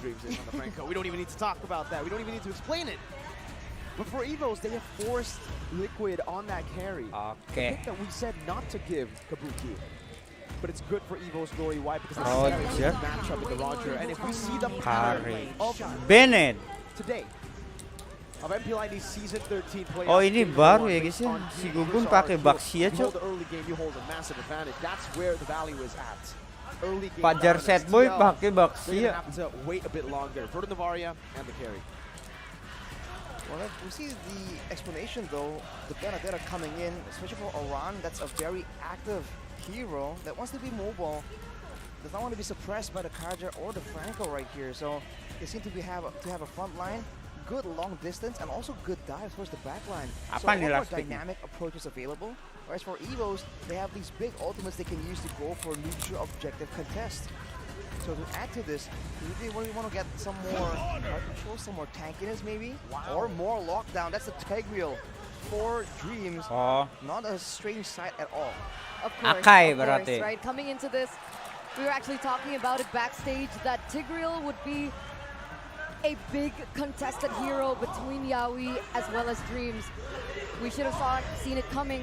Dreams in on the Franco. We don't even need to talk about that. We don't even need to explain it. But for EVOS, they have forced Liquid on that carry. Okay. The pick that we said not to give Kabuki. But it's good for EVO's glory. Why? Because it's Roger. a matchup with the Roger. And if we see the Carry. of Bennett. today of MPLID's season 13 playoff. Oh, ini baru ya guys ya. Si Gugun pakai Baxia, You hold Cok. the early game, you hold a massive advantage. That's where the value is at. Early game Fajar dominance. set boy TL, pakai they're gonna Baxia. have to wait a bit longer for the Navaria and the carry. Well, if we see the explanation though, the Benedetta coming in, especially for Oran, that's a very active hero that wants to be mobile, does not want to be suppressed by the Kaja or the Franco right here. So they seem to have a front line, good long distance, and also good dives towards the back line. So Apa nih more last pick? dynamic approaches available. Whereas for EVOS, they have these big ultimates they can use to go for neutral objective contest. So to add to this, we really want to get some more hard control, some more tankiness maybe, or more lockdown. That's the Tigreal for Dreams. Oh. Not a strange sight at all. Of course, Akai of course, berarti. right? Coming into this, we were actually talking about it backstage that Tigreal would be a big contested hero between Yaoi as well as Dreams. We should have seen it coming.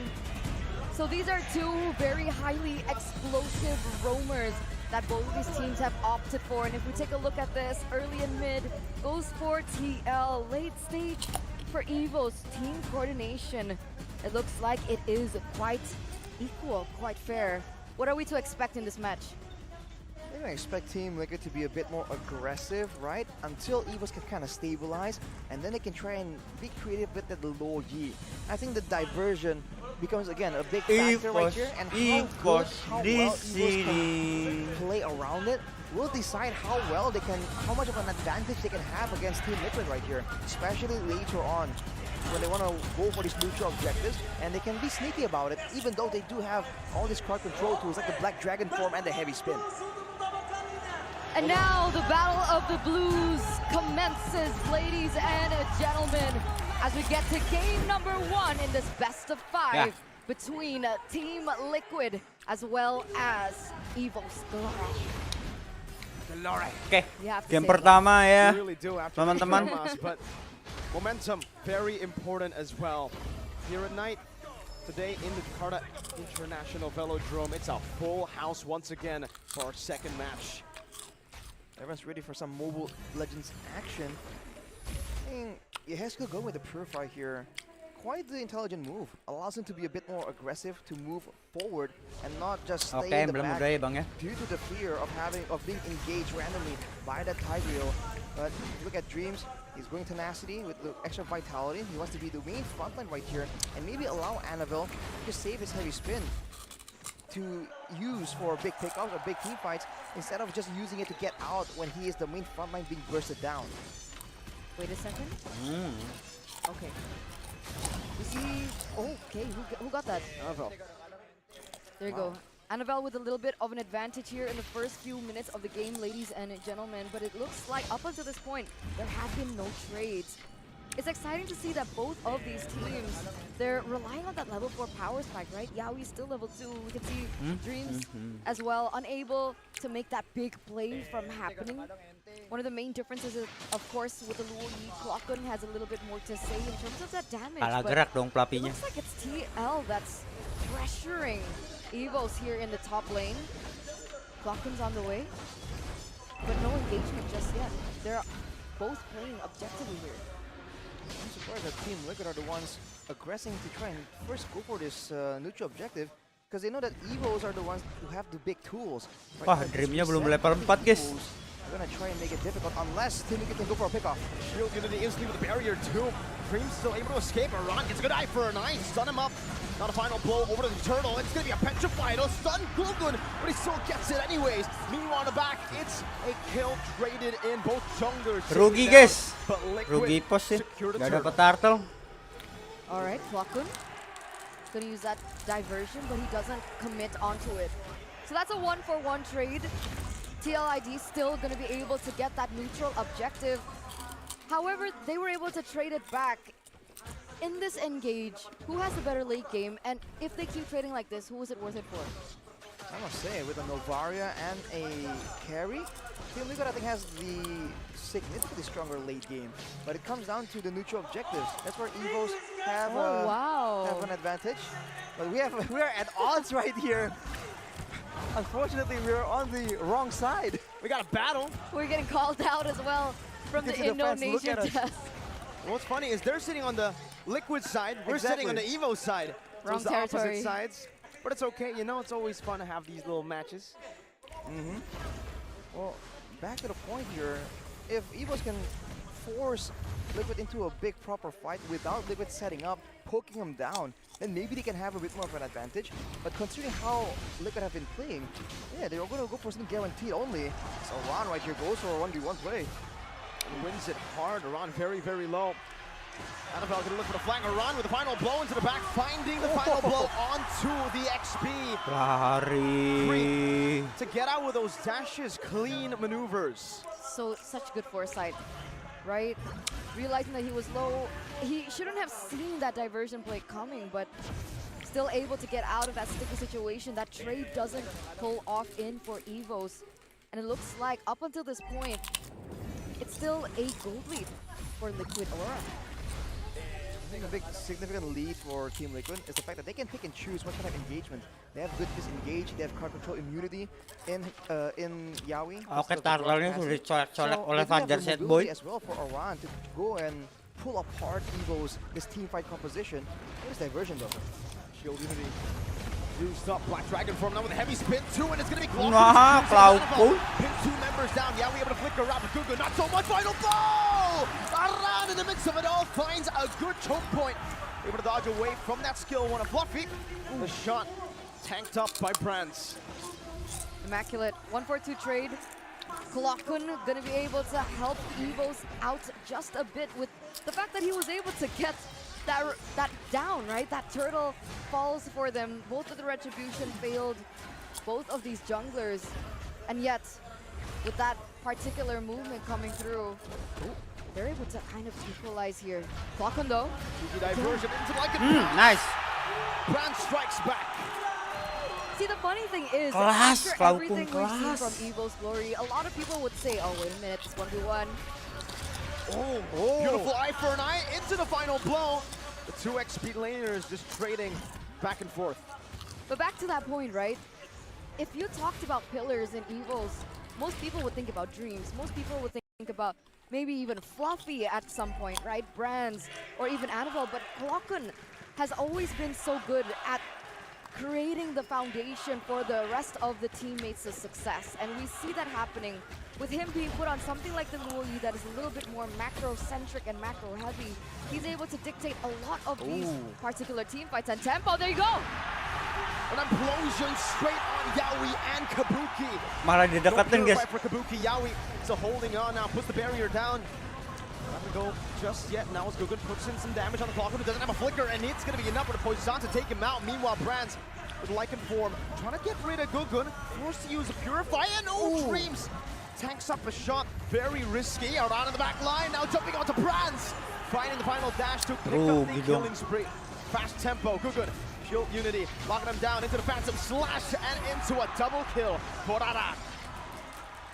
So these are two very highly explosive roamers that both of these teams have opted for. And if we take a look at this, early and mid goes for TL, late stage for EVOS, team coordination. It looks like it is quite equal, quite fair. What are we to expect in this match? They're going to expect Team Liquid to be a bit more aggressive, right? Until EVOS can kind of stabilize, and then they can try and be creative with the low Yi. I think the diversion becomes, again, a big factor right here, and how well EVOS can play around it will decide how much of an advantage they can have against Team Liquid right here, especially later on when they want to go for these neutral objectives, and they can be sneaky about it, even though they do have all these card control tools like the Black Dragon form and the heavy spin. And now the Battle of the Blues commences, ladies and gentlemen, as we get to game number 1 in this best of 5 between Team Liquid as well as EVOS. Oke. You have to Game say pertama ya. We really do after Teman-teman. Thomas, but momentum very important as well. Here at night, today in the Jakarta International Velodrome, it's a full house once again for our second match. Everyone's ready for some Mobile Legends action. Yehesco going with the Purify here. Quite the intelligent move. Allows him to be a bit more aggressive, to move forward and not just stay in the belum back udah ya bang ya. due to the fear of being engaged randomly by that Tigreal. But look at Dreams. He's going tenacity with the extra vitality. He wants to be the main frontline right here and maybe allow Annabelle to save his heavy spin to use for big pickups or big team fights instead of just using it to get out when he is the main frontline being bursted down. Wait a second. Okay. We see. Okay, who got that? Annabelle. There you go. Annabelle with a little bit of an advantage here in the first few minutes of the game, ladies and gentlemen. But it looks like up until this point, there have been no trades. It's exciting to see that both of these teams, they're relying on that level 4 power spike, right? Yaoi's still level 2. We can see Dreams as well, unable to make that big play from happening. One of the main differences is, of course, with the Luo Yi, Clockun has a little bit more to say in terms of that damage. Kalah But gerak dong it pelapinya. looks like it's TL that's pressuring EVOS here in the top lane. Clockun's on the way, but no engagement just yet. They're both playing objectively here. I'm surprised that Team Liquid are the ones aggressing to try and first go for this neutral objective because they know that EVOs are the ones who have the big tools. Right? Wah, Dreamnya belum level 4 guys. They're gonna try and make it difficult unless Team Liquid can go for a pickoff. Shield unity instantly with the barrier too. Dream's still able to escape. Iran gets a good eye for a 9. Stun him up. Not a final blow over to the turtle. It's gonna be a petrified. He'll stun Gugun, but he still gets it anyways. Meanwhile on the back, it's a kill traded in. Both junglers. Rugi guys. But Liquid Rugi pos sih. secured the Gak turtle. dapet turtle. Alright, Clockun gonna use that diversion, but he doesn't commit onto it. So that's a 1-for-1 trade. TLID still gonna be able to get that neutral objective. However, they were able to trade it back. In this engage, who has the better late game? And if they keep trading like this, who is it worth it for? I must say, with a Novaria and a carry, Team Liquid I think has the significantly stronger late game. But it comes down to the neutral objectives. That's where EVOS have, have an advantage. But we are at odds right here. Unfortunately, we're on the wrong side. We got a battle. We're getting called out as well from the Indonesian test. What's funny is they're sitting on the Liquid side. We're sitting on the EVO side. Wrong the territory. opposite sides. But it's okay, you know, it's always fun to have these little matches. Well, back to the point here. If EVOS can force Liquid into a big proper fight without Liquid setting up, poking them down, then maybe they can have a bit more of an advantage. But considering how Liquid have been playing, yeah, they're going to go for something guaranteed only. So Ron right here goes for a 1v1 play. And wins it hard. Iran very, very low. Annabelle gonna look for the flank. Iran with the final blow into the back, finding the final blow onto the XP. Lari. To get out with those dashes, clean maneuvers. So such good foresight, right? Realizing that he was low, he shouldn't have seen that diversion play coming, but still able to get out of that sticky situation. That trade doesn't pull off in for EVOS. And it looks like up until this point, it's still a gold lead for Liquid Aura. I think a big significant lead for Team Liquid is the fact that they can pick and choose what kind of engagement. They have good disengage, they have card control immunity in Yawi. Oke, turtle-nya sudah dicolek oleh they have Fajar the Set mobility Boy. as well for Iran to go and pull apart EVO's this team fight composition. What is diversion though? Shield Unity used up. Black Dragon form now with a heavy spin too, and it's gonna be Nah, Cloudpool. Pin 2 members down. Yeah, we able to flicker around, but Gugu not so much. Final blow! Aran in the midst of it all finds a good choke point. Able to dodge away from that skill one of Fluffy. The shot tanked up by Brands. Immaculate 1-4-2 trade. Klokun gonna be able to help EVOS out just a bit with the fact that he was able to get that down, right? That turtle falls for them. Both of the retribution failed, both of these junglers. And yet, with that particular movement coming through, they're able to kind of equalize here. Klokun though. Easy diversion into like a Nice. Brand strikes back. See, the funny thing is, Class, after everything we've seen class. from EVO's Glory, a lot of people would say, oh, wait a minute, it's 1v1. Oh, beautiful eye for an eye into the final blow. The two XP laners just trading back and forth. But back to that point, right? If you talked about pillars in EVOS, most people would think about Dreams. Most people would think about maybe even Fluffy at some point, right? Brands, or even Annabelle. But Klokun has always been so good at creating the foundation for the rest of the teammates' success. And we see that happening with him being put on something like the Luo Yi that is a little bit more macro-centric and macro-heavy. He's able to dictate a lot of these particular team fights. And tempo, there you go! An implosion straight on Yawi and Kabuki. Malah dideketin, No guys. pure fight for Kabuki. Yawi still holding on now, puts the barrier down. Not gonna go just yet. Now as Gugun puts in some damage on the clock, who doesn't have a flicker, and it's gonna be enough for the Poison to take him out. Meanwhile, Brands with Lycan form, trying to get rid of Gugun, forced to use a Purify, and Dreams tanks up a shot, very risky. Around in the back line, now jumping onto Brands, finding the final dash to pick up the killing spree. Fast tempo, Gugun, Shield Unity, locking him down into the Phantom Slash, and into a double kill for Aran.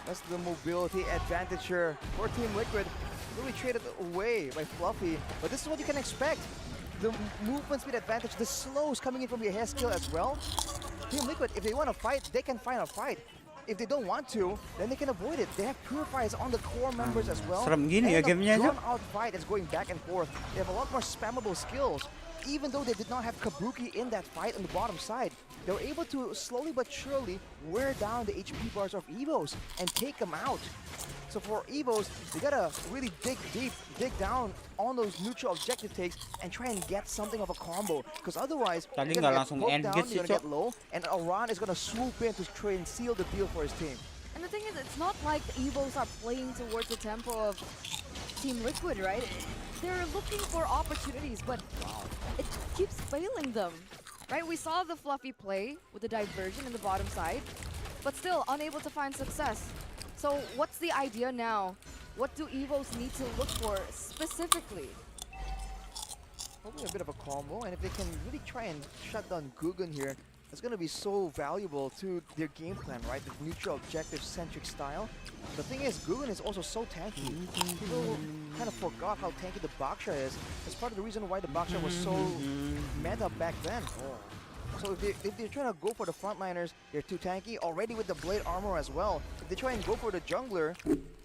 That's the mobility advantage here for Team Liquid. Really traded away by Fluffy, but this is what you can expect. The movement speed advantage, the slows coming in from your hair skill as well. Team Liquid, if they want to fight, they can find a fight. If they don't want to, then they can avoid it. They have purifiers on the core members as well. Serem gini ya And a gamenya aja. drawn-out fight is going back and forth. They have a lot more spammable skills. Even though they did not have Kabuki in that fight on the bottom side, they were able to slowly but surely wear down the HP bars of EVOS and take them out. So for EVOS, they gotta really dig deep, dig down on those neutral objective takes and try and get something of a combo. Because otherwise, Tadi you're nggak gonna langsung get poked engage down, sih, you're gonna Cok. get low, and Aran is gonna swoop in to try and seal the deal for his team. And the thing is, it's not like the EVOs are playing towards the tempo of Team Liquid, right? They're looking for opportunities, but it keeps failing them, right? We saw the Fluffy play with the diversion in the bottom side, but still unable to find success. So what's the idea now? What do EVOs need to look for specifically? Probably a bit of a combo, and if they can really try and shut down Gugun here, It's going to be so valuable to their game plan, right? The neutral objective-centric style. The thing is, Guggen is also so tanky. People kind of forgot how tanky the Baksha is. That's part of the reason why the Baksha was so meta back then. So if they're trying to go for the frontliners, they're too tanky. Already with the blade armor as well. If they try and go for the jungler,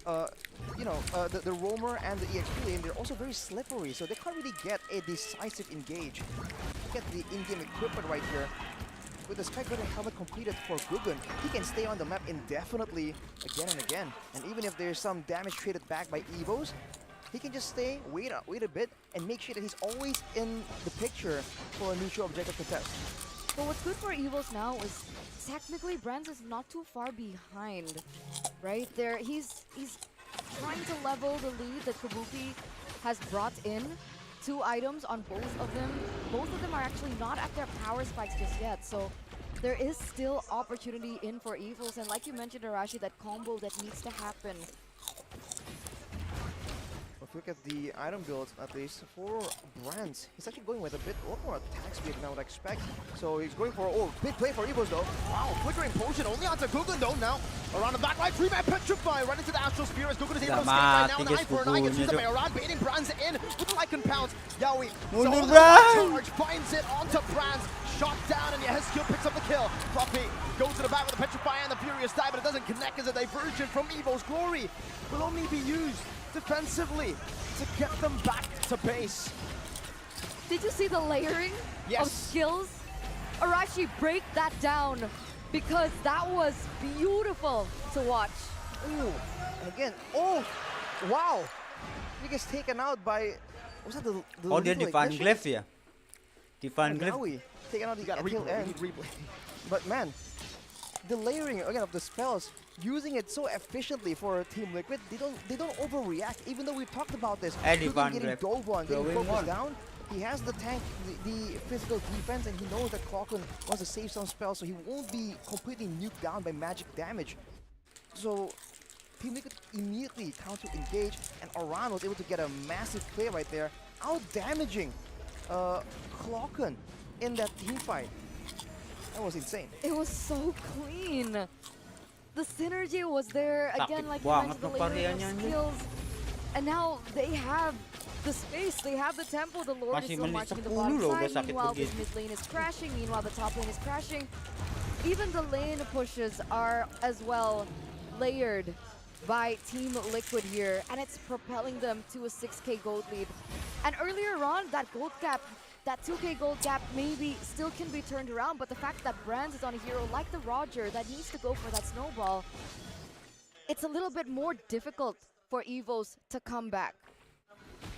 the roamer and the EXP lane, they're also very slippery. So they can't really get a decisive engage. Look at the in-game equipment right here. With the Sky Guardian helmet completed for Guggen, he can stay on the map indefinitely again and again. And even if there's some damage traded back by EVOS, he can just stay, wait a bit, and make sure that he's always in the picture for a neutral objective contest. But what's good for EVOS now is technically Brands is not too far behind, right? He's trying to level the lead that Kabuki has brought in. 2 items on both of them. Both of them are actually not at their power spikes just yet, so there is still opportunity in for EVOS. And like you mentioned, Arashi, that combo that needs to happen. If you look at the item builds, at least for Brands, he's actually going with a lot more attack speed than I would expect. So he's going for big play for EVOS though. Wow, flickering potion only onto Guggen though now. Around the back line, 3-man petrify right into the Astral Spear as Guggen is able to escape right now. And eye for an eye gets used by Aran, baiting Brands in with the Lycan pounce. Yawi, charge, finds it onto Brands. Shot down and Yehezkiel picks up the kill. Fluffy goes to the back with the petrify and the furious dive, but it doesn't connect as a diversion from EVO's glory will only be used defensively to get them back to base. Did you see the layering of skills? Arashi, break that down because that was beautiful to watch. Ooh, and again, wow! He gets taken out by, was that the dia Divine Glyph ya? Divine Glyph. Taken out the end. But man, the layering again of the spells, using it so efficiently for Team Liquid, they don't overreact. Even though we've talked about this, Divine getting Glyph. dove on, getting focused down. He has the tank, the physical defense, and he knows that Clockman wants to save some spells, so he won't be completely nuked down by magic damage. So Team Liquid immediately counter-engage, and Aran was able to get a massive play right there, out-damaging Clockman in that team fight. That was insane. It was so clean. The synergy was there again, like you mentioned, the layering of skills, and now they have the space, they have the tempo. The Lord is still marching in the bottom side. Meanwhile, this mid lane is crashing. Meanwhile, the top lane is crashing. Even the lane pushes are as well layered by Team Liquid here, and it's propelling them to a 6k gold lead. And earlier on, that gold gap, that 2k gold gap maybe still can be turned around, but the fact that Brands is on a hero like the Roger that needs to go for that snowball, it's a little bit more difficult for EVOS to come back.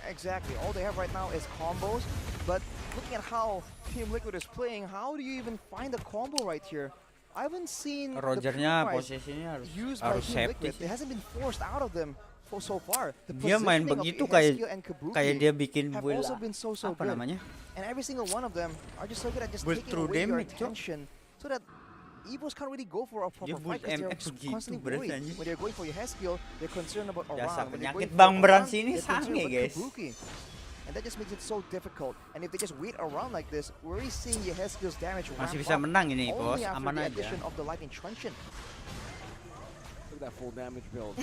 Exactly. All they have right now is combos, but looking at how Team Liquid is playing, how do you even find a combo right here? I haven't seen Rogernya posisinya used by harus Team safety. Liquid. It hasn't been forced out of them so far. The Dia main begitu kayak dia bikin have build also been so apa good. namanya? And every single one of them are just so good at just Build taking through away your damage, Cok. attention, so that EVOS can't really go for a proper Dia fight build because MX they're begitu, constantly berat worried. anjing. When they're going for your Hezkiel, they're concerned about Dasar Aran. When they're going penyakit for Bang Aran, Brans ini they're concerned sange, about guys. Kabuki. And that just makes it so difficult. And if they just wait around like this, we're already seeing your Hezkiel's damage ramp Masih bisa up menang ini, bos. only after Aman the aja. addition of the Lightning Truncheon. Look at that full damage build.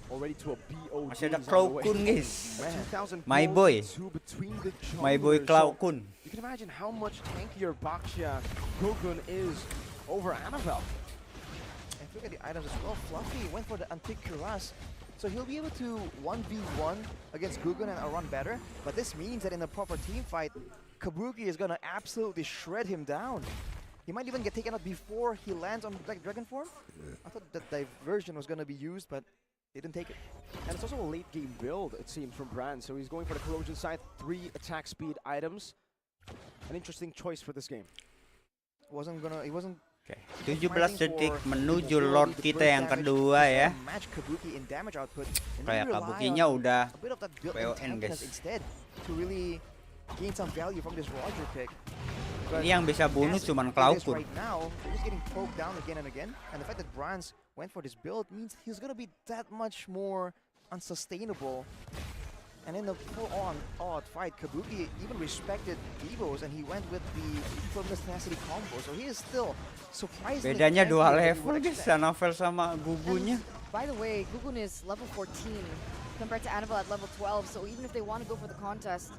Already to a BO. Masih ada Cloud Kun, guys. 2,000 My gold boy. to between the My boy junglers. Cloud So Kun. you can imagine how much tankier Baksha Guggen is over Annabelle. And look at the items as well. Fluffy went for the Antique Cuirass. So he'll be able to 1v1 against Guggen and Aran better. But this means that in a proper team fight, Kabuki is going to absolutely shred him down. He might even get taken out before he lands on Black Dragon form. I thought that diversion was going to be used, but they didn't take it. And it's also a late game build, it seems, from Brand. So he's going for the Corrosion Scythe, 3 attack speed items. An interesting choice for this game. He wasn't Oke, 17 detik menuju Lord kita yang kedua ya. match Kabuki in damage output. And Kayak really rely Kabukinya on udah a bit of that built-in PON, tankiness guys. instead to really gain some value from this Roger pick. But Ini yang bisa bunuh as cuman it Cloud is Kun. right now, they're just getting poked down again and again. And the fact that Brands went for this build means he's gonna be that much more unsustainable. And in the full-on odd fight, Kabuki even respected EVOS and he went with the Firmness Tenacity combo. So he is still surprisingly Bedanya dua tankier than you level would guys, expect. Novel sama Gugunya. By the way, Gugun is level 14 compared to Annabelle at level 12. So even if they want to go for the contest,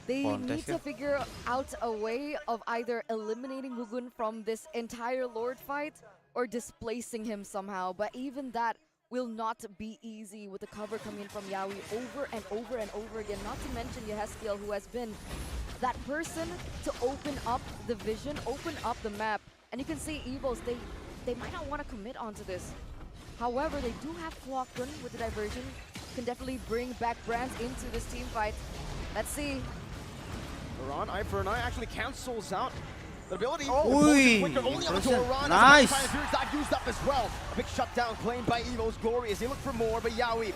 they need to figure out a way of either eliminating Gugun from this entire Lord fight or displacing him somehow. But even that will not be easy with the cover coming in from Yawi over and over and over again. Not to mention Yehezkiel, who has been that person to open up the vision, open up the map. And you can see EVOS, they might not want to commit onto this. However, they do have Clockgun with the diversion. Can definitely bring back Brands into this team fight. Let's see. Iran, eye for an eye, actually cancels out the ability. Ui, only onto Iran. nice. That used up as well. A big shutdown claimed by EVOS Glory as they look for more, but Yawi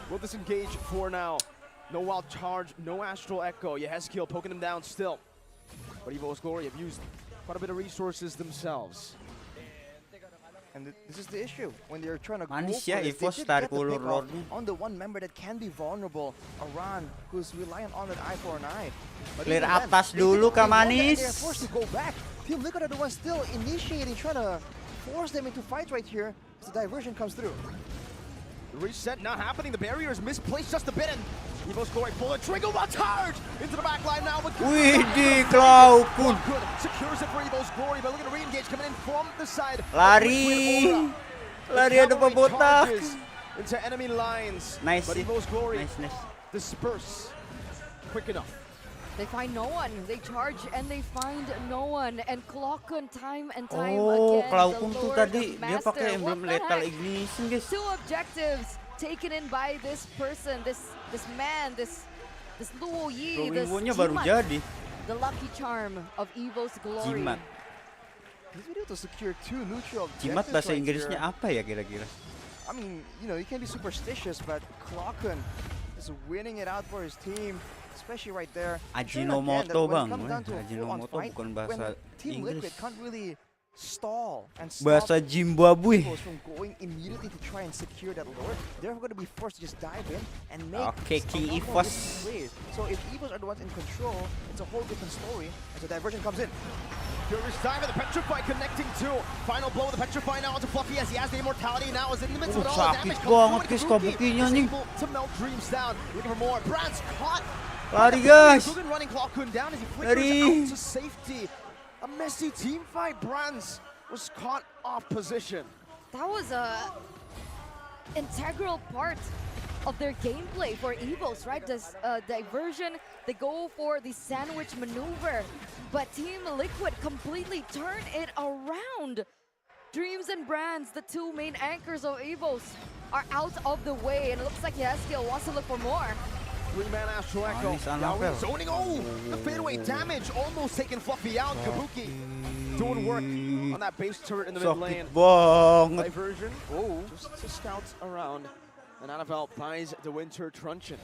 will disengage for now. No wild charge, no astral echo. Yehezkiel poking him down still. But EVOS Glory have used quite a bit of resources themselves. And this is the issue. When they're trying to go Manis for ya, this, EVOS they did tarik get the ulur pick off Lordnya. on the one member that can be vulnerable, Iran, who's reliant on that eye for an eye. But Clear even then, atas they dulu, did- they Kak won that and Manis. They're forced to go back. Team Liquid are the ones still initiating, trying to force them into fights right here. So the diversion comes through. The reset not happening. The barrier is misplaced just a bit, and EVOS Glory pull the trigger. One charge into the back line now. With Wih, di Clockgun. Good. Secures it for EVOS Glory, but look at the re-engage coming in from the side. Lari. Lari ada Cavalry pebotak. charges into enemy lines. Nice But sih. EVOS Glory Nice. disperse quick enough. They find no one. They charge and they find no one. And Clockgun time and time Oh, again. Clockgun the tuh Lord tadi of dia Master. pakai emblem What the lethal heck? ignition guys. 2 objectives taken in by this person, this man, this Luo Yi, this Wingwonnya baru Jimat, jadi. the lucky charm of EVOS Glory. Jimat. He's been able to secure 2 neutral objectives Jimat bahasa right Inggrisnya here. apa ya kira-kira? I mean, you know, you can be superstitious, but Clockgun is winning it out for his team, especially right there. Ajinomoto, When it Bang. comes down to a full-on Ajinomoto fight, bukan when bahasa Team Liquid Inggris. can't really stall and stop Bahasa Zimbabwe. EVOS from going immediately to try and secure that Lord, they're going to be forced to just dive in and make Okay, a lot more EVOS. risky plays. So if EVOS are the ones in control, it's a whole different story. And so diversion comes in. Furious dive and the Petrify connecting to. Final blow of the Petrify now onto Fluffy as he has the immortality now is in the midst of it all. The sakit damage banget, comes guys, through. Kabukinya Is nih. able to melt Dreams down. Looking for more. Brand's caught. Lari guys. Gugun running Clockgun down as he flickers Lari. out to safety. A messy team fight. Brands was caught off position. That was a integral part of their gameplay for EVOS, right? This diversion, they go for the sandwich maneuver, but Team Liquid completely turn it around. Dreams and Brands, the 2 main anchors of EVOS, are out of the way, and it looks like Yehezkiel wants to look for more. 3-man Astral Echo. Nice on Yawi Rafael. zoning. Oh, the fadeaway damage almost taking Fluffy out. Kabuki doing work on that base turret in the mid lane. Sakit banget. Diversion. Oh, just to scout around. And Annabelle buys the Winter Truncheon.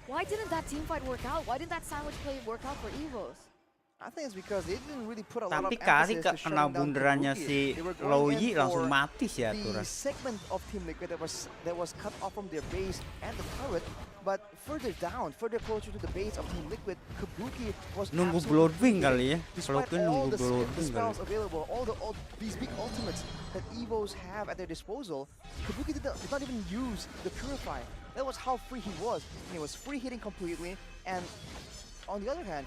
Why didn't that team fight work out? Why didn't that sandwich play work out for EVOS? I think it's because they didn't really put a lot Tapi of kali emphasis Kak to kena shutting down bunderannya Kabuki. si They were going Loyi in langsung for mati sih the aturan. segment of Team Liquid that was cut off from their base and the turret, but further down, further closer to the base of Team Liquid, Kabuki was Nunggu absolutely Bloodwing dominating. kali ya. Despite Clockgun all nunggu the Bloodwing kali. spells available, all these big ultimates that EVOS have at their disposal, Kabuki did not even use the Purify. That was how free he was. And he was free hitting completely. And on the other hand,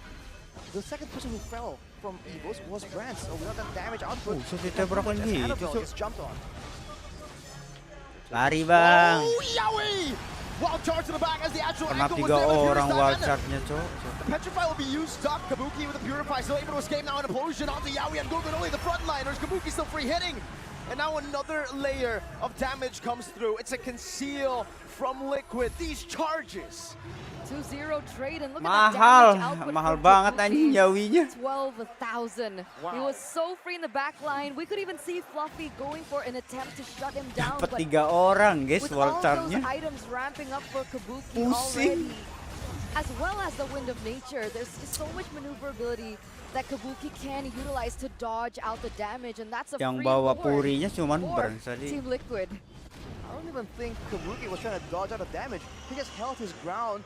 the second person who fell from EVOS was Brands. So without that damage output, So ditabrakan gitu. Annabelle So. gets jumped on. Lari bang. Oh, Yawi! Wild charge to the back as the actual Kena Echo was 3 there. with the orang Furious wild dive. charge-nya cok. The Petrify will be used up. Kabuki with the Purify still able to escape now. An implosion onto Yawi and Gugun, only the frontliners. Kabuki still free hitting. And now another layer of damage comes through. It's a conceal from Liquid. These charges. 2-0 trade, and look Mahal, at that damage output mahal from banget Kabuki. anjing Yawinya. 12,000. He Wow. was so free in the back line. We could even see Fluffy going for an attempt to shut him down. Dapat But 3 orang guys with wild all those charge-nya. items ramping up for Kabuki Pusing. already, as well as the Wind of Nature, there's just so much maneuverability that Kabuki can utilize to dodge out the damage, and that's a Yang free bawa board purinya cuman for Brands tadi. Team Liquid. I don't even think Kabuki was trying to dodge out of damage. He just held his ground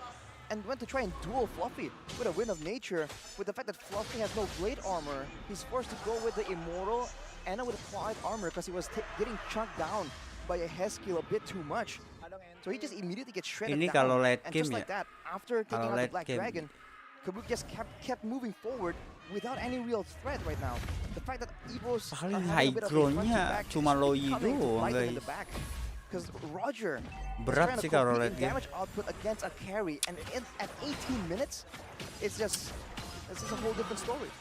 and went to try and duel Fluffy with a Wind of Nature. With the fact that Fluffy has no blade armor, he's forced to go with the Immortal and with a quiet armor because he was getting chunked down by a Heskil a bit too much. So he just immediately gets shredded Ini down. kalau late And game just like that, after taking Kalau out the late Black game. Dragon, Kabuki just kept moving forward without any real threat right now. The fact that EVOS are Paling having a high bit of a ground-nya front-to-back cuma is Loi coming to doang, bite them in guys. the back. Because Roger is Berat trying sih to kalau compete late in game. damage output against a carry, and at 18 minutes, it's just a whole different story.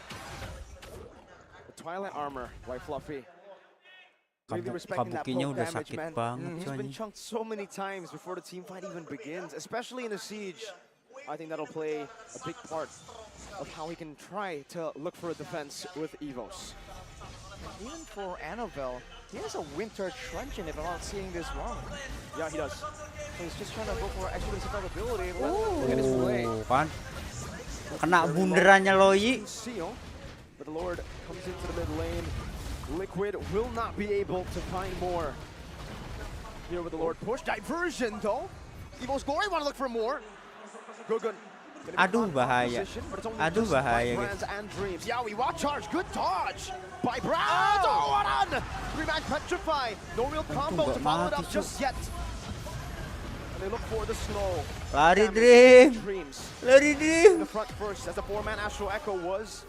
The Twilight armor by Fluffy. Really respecting that Kabukinya poke udah damage, sakit man. banget He's coy. been chunked so many times before the team fight even begins, especially in the siege. I think that'll play a big part of how he can try to look for a defense with EVOS. Even for Annabelle, he has a Winter Truncheon if I'm not seeing this wrong. Yeah, he does. So he's just trying to go for extra survivability. But Look at his play. Kan kena bunderannya Loi. Seal, but the Lord comes into the mid lane. Liquid will not be able to find more. Here with the Lord push. Diversion though. EVOS Glory want to look for more. Gugun. Aduh bahaya. Aduh bahaya guys. Brands and Dreams. Yawi, watch charge. Good dodge by Brands. Oh, what on? 3-man Petrify. No real combo to follow it up just yet. And they look for the snow. Lari Damage. Dream. Dreams. Lari In Dream. the front first as the 4-man Astral Echo was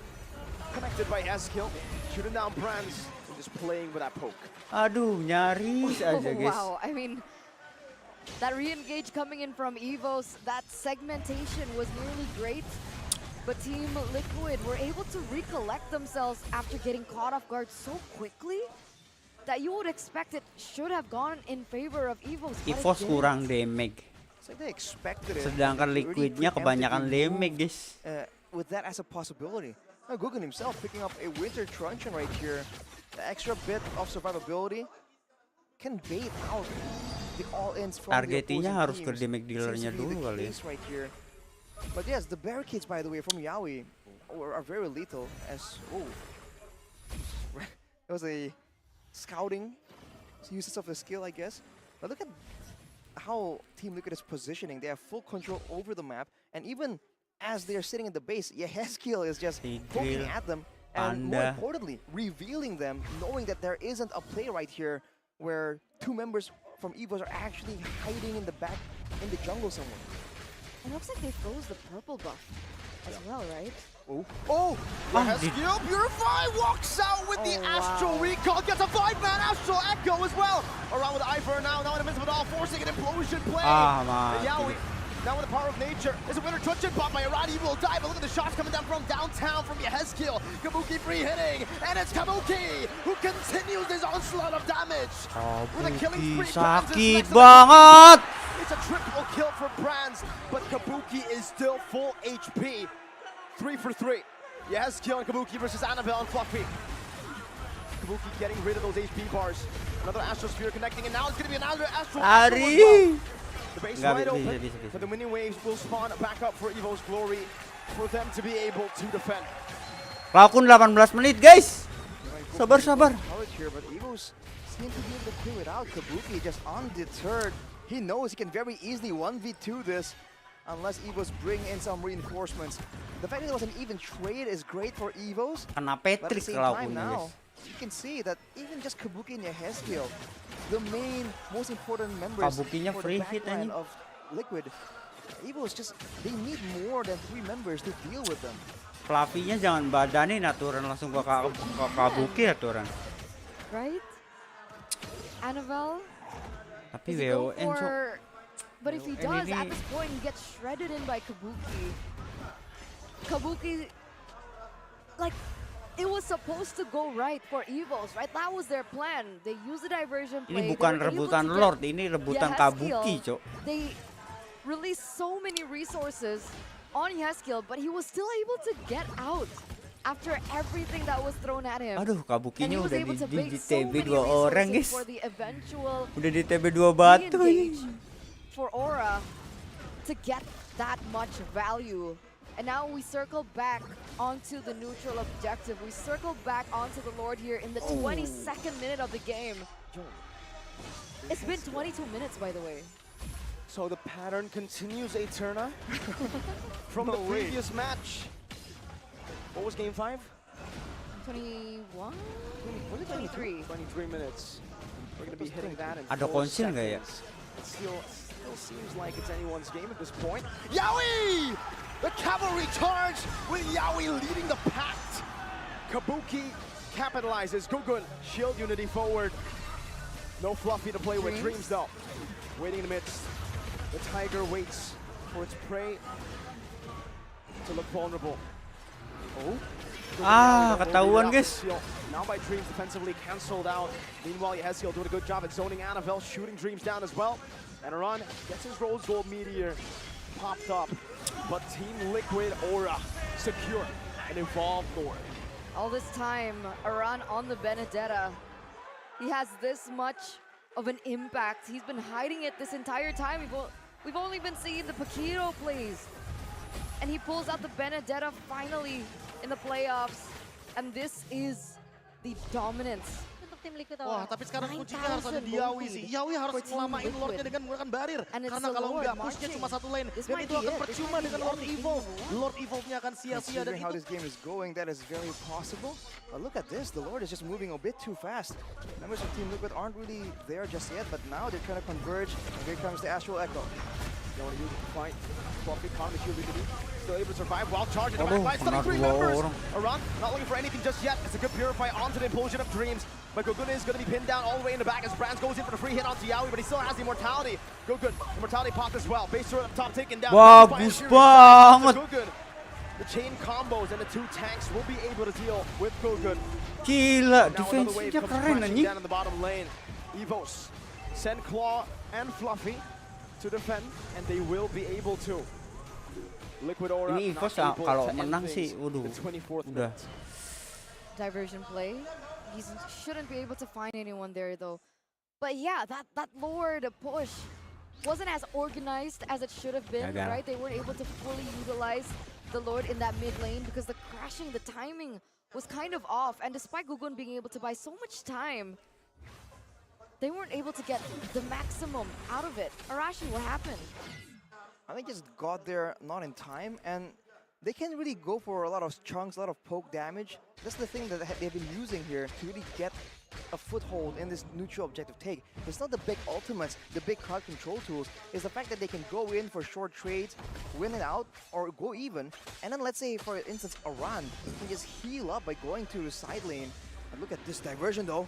connected by Haskill. Shooting down Brands and just playing with that poke. Aduh nyaris aja guys. Wow, I mean, that re-engage coming in from EVOS, that segmentation was nearly great, but Team Liquid were able to recollect themselves after getting caught off guard so quickly that you would expect it should have gone in favor of EVOS. but it EVOS didn't. kurang damage. it's like they expected it. Sedangkan They already Liquidnya kebanyakan preemptively damage moved, guys. with that as a possibility. Now Gugun himself picking up a Winter Truncheon right here. The extra bit of survivability can bait out the all-ins from Targetingnya the harus opposing ke teams. damage dealernya Seems to be dulu the kali ya. case right here. But yes, the barricades, by the way, from Yawi are very lethal. As it was a scouting uses of the skill, I guess. But look at how Team Liquid is positioning. They have full control over the map, and even as they're sitting in the base, Haskill is just poking Tidril, at them, and more Panda. importantly, revealing them, knowing that there isn't a play right here where two members from EVOS are actually hiding in the back in the jungle somewhere. It looks like they froze the purple buff as well, right? Oh! Ah, did- Haskill Purify walks out with the Oh, Astral wow. Recall, gets a 5-man Astral Echo as well. Around with Ivor now in the midst of it all, forcing an implosion play. Ah, And mati. Yawi, now with the power of nature, is a winner Truncheon bought by Iran. He will die, but look at the shots coming down from downtown from Haskill. Kabuki free hitting, and it's Kabuki who continues his onslaught of damage. With a killing Kabuki spree, Brands is sakit next to the banget. It's a triple kill for Brands, but Kabuki is still full HP. 3 for 3. Haskill and Kabuki versus Annabelle and Fluffy. Kabuki getting rid of those HP bars. Another Astral Sphere connecting, and now it's going to be another Astral Echo as well. Lari. The base Nggak, wide bisa, open, bisa. but the winning waves will spawn back up for EVOS Glory for them to be able to defend. Lakun 18 menit guys. Sabar, sabar. Coverage here, but EVOS seem to be able to clear it out. Kabuki just undeterred. He knows he can very easily 1v2 this unless EVOS bring in some reinforcements. The fact that it was an even trade is great for EVOS. Kena But at the Patrick same kalau time lakunnya now, guys. you can see that even just Kabuki and Haskill, the main, most important members Kabukinya for free the hit, backline anjing. of Liquid, EVOS just, they need more than 3 members to deal with them. Fluffy-nya jangan badanin aturan langsung ke Kabuki aturan. Right? Annabelle? Tapi Does he go WON so for... But if he And does, ini- at this point, he gets shredded in by Kabuki. Kabuki, like, it was supposed to go right for EVOS, right? That was their plan. They used the diversion play. ini They bukan were able rebutan to get Lord, ini rebutan Haskill. Kabuki, Cok. They released so many resources on Haskill, but he was still able to get out after everything that was thrown at him. Aduh, And Kabukinya he was udah able to di bait so TB many 2 orang, resources guys. for the eventual Udah di TB 2 batu. re-engage for Aura to get that much value. And now we circle back onto the neutral objective. We circle back onto the Lord here in the 22nd minute of the game. It's been 22 minutes, by the way. So the pattern continues, Eterna, from the No way. previous match. What was game 5? 21? Was it 23? 23 minutes. We're going to be hitting that in Ada 4 konsil nggak ya? seconds. It still seems like it's anyone's game at this point. Yaoi! The cavalry charge with Yaoi leading the pack. Kabuki capitalizes. Gugun, shield unity forward. No Fluffy to play with. Dreams though. Waiting in the midst. The tiger waits for its prey to look vulnerable. Oh. Ketahuan guys. Now by Dreams defensively cancelled out. Meanwhile, Yehezkiel doing a good job at zoning Annabelle, shooting Dreams down as well. And Aran gets his Rose Gold Meteor popped up. But Team Liquid Aura secure and evolved Lord. All this time, Aran on the Benedetta. He has this much of an impact. He's been hiding it this entire time. We've only been seeing the Paquito plays. And he pulls out the Benedetta finally in the playoffs. And this is the dominance. Untuk tim Liquid Wah, Aura. tapi sekarang kuncinya harus ada di Yawi sih. Yawi harus ngelamain Lordnya dengan menggunakan barir. Karena kalau nggak pushnya cuma satu lane. Dan itu akan percuma dengan Lord Evolve. Lord Evolve-nya akan sia-sia dan Considering how itu this game is going, that is very possible. But look at this, the Lord is just moving a bit too fast. Members of Team Liquid aren't really there just yet, but now they're trying to converge. And here comes the Astral Echo. They want to use it to fight. Fluffy, Conley, shield unity. Still able to survive while charging. Aduh, By stunning kena 3 dua members. orang. Aran not looking for anything just yet. It's a good purify onto the implosion of Dreams. But Gugun is going to be pinned down all the way in the back as Brands goes in for the free hit onto Yawi, but he still has the immortality. Gugun, immortality popped as well. Base turret up top taken down. Bagus banget. Gugun. The chain combos and the 2 tanks will be able to deal with Gugun. Gila, Now another wave defense-nya comes keren crashing anjing. down in the bottom lane. EVOS send Claw and Fluffy to defend, and they will be able to. Liquid Aura Ini not EVOS able kalau to end menang things sih, waduh, the 24th udah. minute. Diversion play. He shouldn't be able to find anyone there though. But yeah, that Lord push wasn't as organized as it should have been, Gagal. right? They weren't able to fully utilize the Lord in that mid lane because the crashing, the timing was kind of off. And despite Gugun being able to buy so much time, they weren't able to get the maximum out of it. Arashi, what happened? I think just got there not in time, and they can really go for a lot of chunks, a lot of poke damage. That's the thing that they've been using here to really get a foothold in this neutral objective take. It's not the big ultimates, the big crowd control tools. It's the fact that they can go in for short trades, win it out, or go even. And then let's say, for instance, Aran can just heal up by going to the side lane. And look at this diversion though.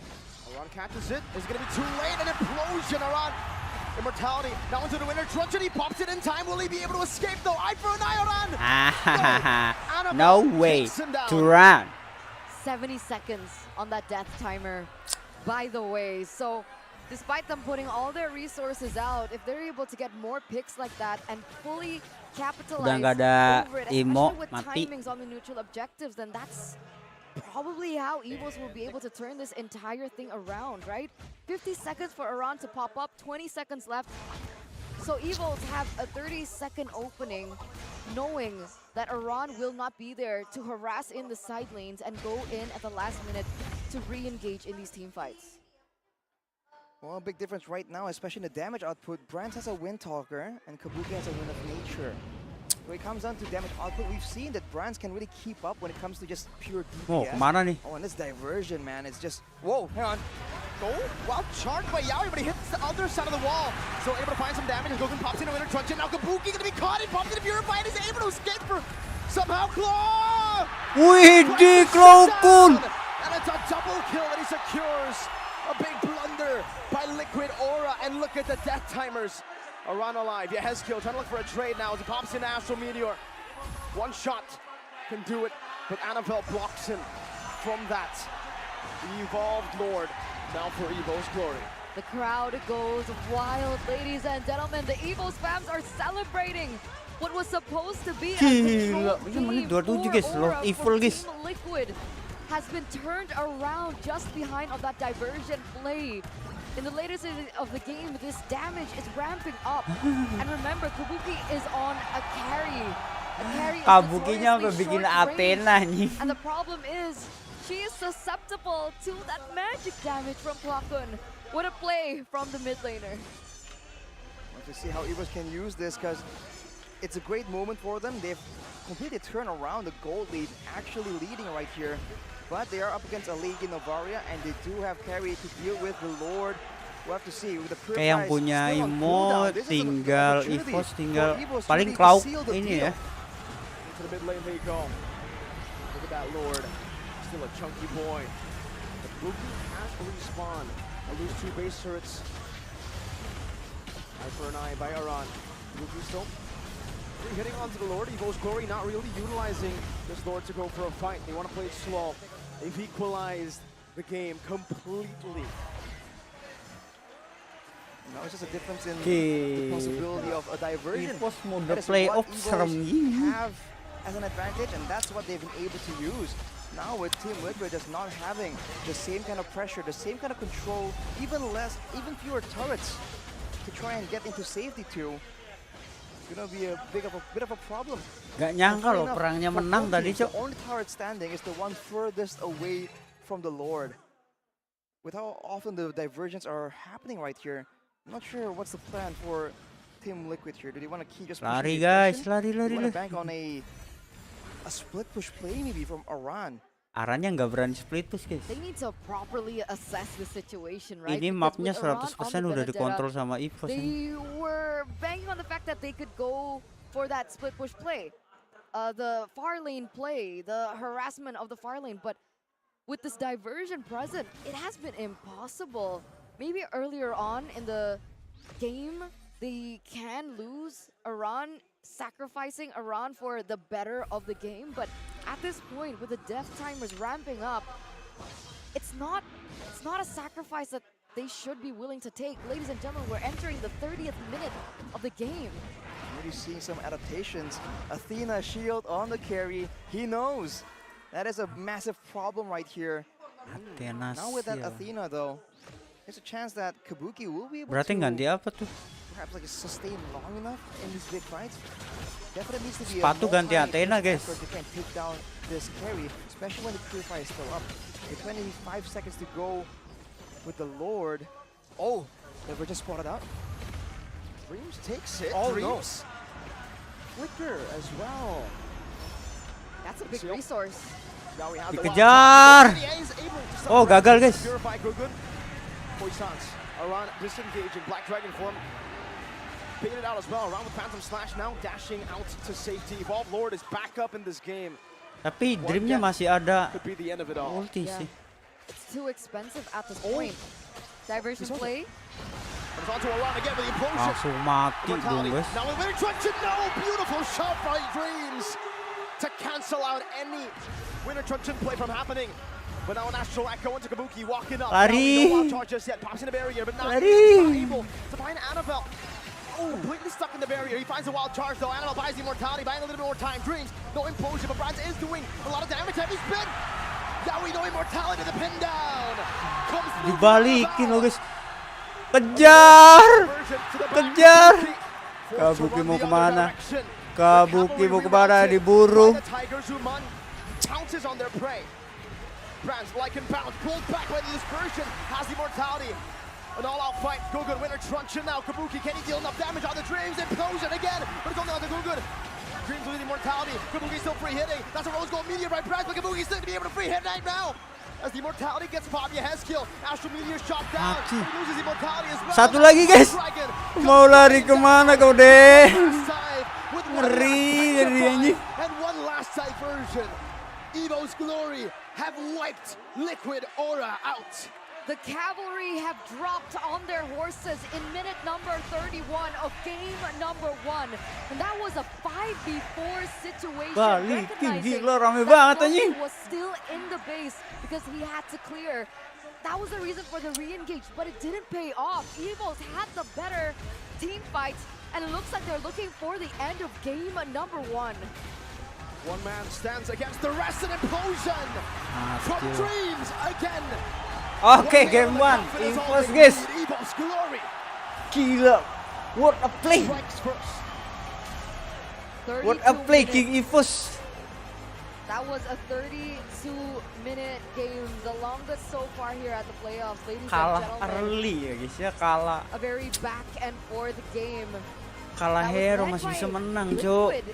Aran catches it. It's going to be too late. An implosion, Aran. Immortality now into the winner. Truncheon, he pops it in time. Will he be able to escape though? Eye for an eye, Aran. No way to run. 70 seconds on that death timer, by the way. So despite them putting all their resources out, if they're able to get more picks like that and fully capitalize nggak ada over it, imo, especially with mati. timings on the neutral objectives, then that's probably how EVOS will be able to turn this entire thing around, right? 50 seconds for Aran to pop up, 20 seconds left. So EVOS have a 30-second opening, knowing that Aran will not be there to harass in the side lanes and go in at the last minute to re-engage in these team fights. Well, a big difference right now, especially in the damage output. Brands has a Wind Talker, and Kabuki has a Wind of Nature. When it comes down to damage output, we've seen that Brands can really keep up when it comes to just pure Oh, DPS. kemana nih? Oh, and this diversion, man, it's just... Whoa, hang on. Oh, well charged by Yaoi, but he hits the other side of the wall. So able to find some damage. Goku pops into winner Truncheon. Now Kabuki gonna be caught. He pops into Purify and is able to escape for somehow Claw! Wih, di Klokun. And it's a double kill that he secures. A big blunder by Liquid Aura. And look at the death timers. Aran alive. Yehezkiel trying to look for a trade now as he pops in Astral Meteor. One shot can do it, but Annabelle blocks him from that. The Evolved Lord now for EVO's glory. The crowd goes wild, ladies and gentlemen. The EVOS fans are celebrating what was supposed to be a Gila, control ini menit game 27 for guys, Aura, Lord for Evil guys. Team Liquid has been turned around just behind of that diversion play. In the later stage of the game, this damage is ramping up. And remember, Kabuki is on a carry. A carry is Kabukinya sampai notoriously bikin short Athena range. nih. And the problem is, she is susceptible to that magic damage from Klokun. What a play from the mid laner. to see how EVOS can use this, because it's a great moment for them. They've completely turned around the gold lead, actually leading right here. But they are up against a League in Novaria, and they do have carry to deal with the Lord. We'll have to see. With the Kayak yang punya emote tinggal EVOS tinggal paling cloud ini ya. To the mid lane they go. Look at that Lord. Still a chunky boy. The Boogie has respawned. I lose 2 base turrets. Eye for an eye by Aran. Boogie still hitting onto the Lord. EVOS Glory not really utilizing this Lord to go for a fight. They want to play it slow. They've equalized the game completely. Now it's just a difference in the possibility of a diversion. EVOS mode That is playoff what serem EVOS gini. have as an advantage, and that's what they've been able to use. Now with Team Liquid just not having the same kind of pressure, the same kind of control, even fewer turrets to try and get into safety too. It's gonna be a bit of a problem. Gak nyangka loh perangnya menang tadi, Cok. The only turret standing is the one furthest away from the Lord. With how often the diversions are happening right here, I'm not sure what's the plan for Team Liquid here. Do they want to keep just Lari pushing the guys, aggression? lari. Do they want to bank on a split push play maybe from Aran? Arannya nggak berani split push guys. They need to properly assess the situation, right? Ini Because mapnya with Aran on 100% the udah Benedetta, dikontrol sama EVOS. They were banking on the fact that they could go for that split push play, the far lane play, the harassment of the far lane. But with this diversion present, it has been impossible. Maybe earlier on in the game, they can lose Aran, sacrificing Aran for the better of the game. But at this point, with the death timers ramping up, it's not a sacrifice that they should be willing to take. Ladies and gentlemen, we're entering the 30th minute of the game. Already seeing some adaptations. Athena shield on the carry. He knows. That is a massive problem right here. Athena Now with that shield. Athena though, there's a chance that Kabuki will be able Berarti to ganti apa tuh? perhaps like sustain long enough in these big fights. Definitely needs to be Sepatu a ganti Athena, guys. effort to try and take down this carry, especially when the purify is still up. With 25 seconds to go with the Lord. Oh, never just spotted out. Dreams takes it. Oh, Dreams. Flicker as well. That's a big resource. Now we have the Dikejar. wild- He is able to Oh, gagal guys. Purify Gugun. Poisons. Aran disengaging. Black Dragon form. Baited out as well. Around with Phantom Slash now dashing out to safety. Evolve Lord is back up in this game. Tapi Dreamnya masih ada Could be the end of it all. ulti Yeah. sih. It's too expensive at this point. Diversion play. But it's on to Aran again with the implosion. Langsung mati dong Mortality. guys. Now with winning Truncheon. No! Beautiful shot by Dreams to cancel out any winner Truncheon play from happening. But now an Astral Echo into Kabuki walking up. Lari. No wild charge just yet. Pops in the barrier, but not Lari. able to find Annabelle. Oh, completely stuck in the barrier. He finds a wild charge though. Annabelle buys the immortality, buying a little bit more time. Dreams, no implosion, but Brands is doing a lot of damage. Heavy spin. Yawi, no immortality. The pin down. Comes through. Dibalikin loh guys. Kejar. Kejar. Kabuki mau kemana? Kabuki mau kemana? Diburu. Pounces on their prey. Brands like and bounce, pulled back by the dispersion, has the immortality. An all-out fight. Gugun winner Truncheon now. Kabuki, can he deal enough damage on the Dreams? Implosion again, but it's only on the Gugun. Dreams losing immortality. Kabuki still free hitting. That's a rose gold meteor by Brands, but Kabuki still to be able to free hit right now. As the immortality gets popped, has kill. Astral meteor shot down. Mati. He loses immortality as well. Satu lagi guys. Dragon Mau lari kemana kau deh? side with one Ngeri last jadi anjing. and one last diversion. EVOS Glory have wiped Liquid Aura out. The cavalry have dropped on their horses in minute number 31 of game number 1. And that was a 5v4 situation. Balikin, Recognizing gila rame that banget Rocky anjing. was still in the base because he had to clear. That was the reason for the re-engage, but it didn't pay off. EVOS had the better team fight, and it looks like they're looking for the end of game number 1. One man stands against the rest, and implosion from Mati. Dreams again. Oke, game 1. EVOS guys. EVOS Glory Gila. What a play. strikes first. What a 32 play minutes. King EVOS. That was a 32-minute game, the longest so far here at the playoffs, ladies and Kalah gentlemen. early ya guys ya, kalah A very back and forth game. kalah That was hero led masih by bisa menang, Cuk. Liquid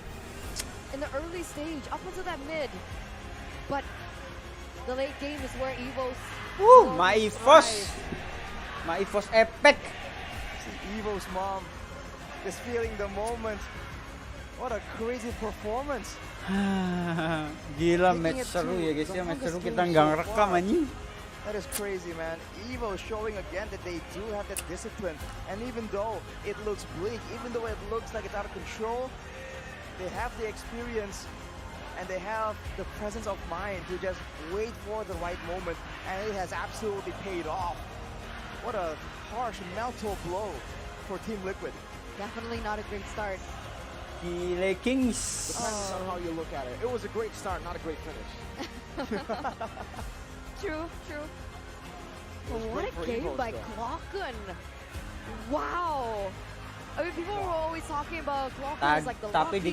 in the early stage, up until that mid. But the late game is where EVOS. My EVOS. My EVOS epic. See Evo's mom is feeling the moment. What a crazy performance. Gila, match seru ya guys ya, match seru kita nggak ngerekam anjing. That is crazy, man. Evo showing again that they do have that discipline. And even though it looks bleak, even though it looks like it's out of control, they have the experience and they have the presence of mind to just wait for the right moment. And it has absolutely paid off. What a harsh mental blow for Team Liquid. Definitely not a great start. Gile Kings. Depends on how you look at it. It was a great start, not a great finish. True, true. But what great a for game EVOS by though. Klokken. Wow. I mean, people were always talking about Klokken as like the Tapi lucky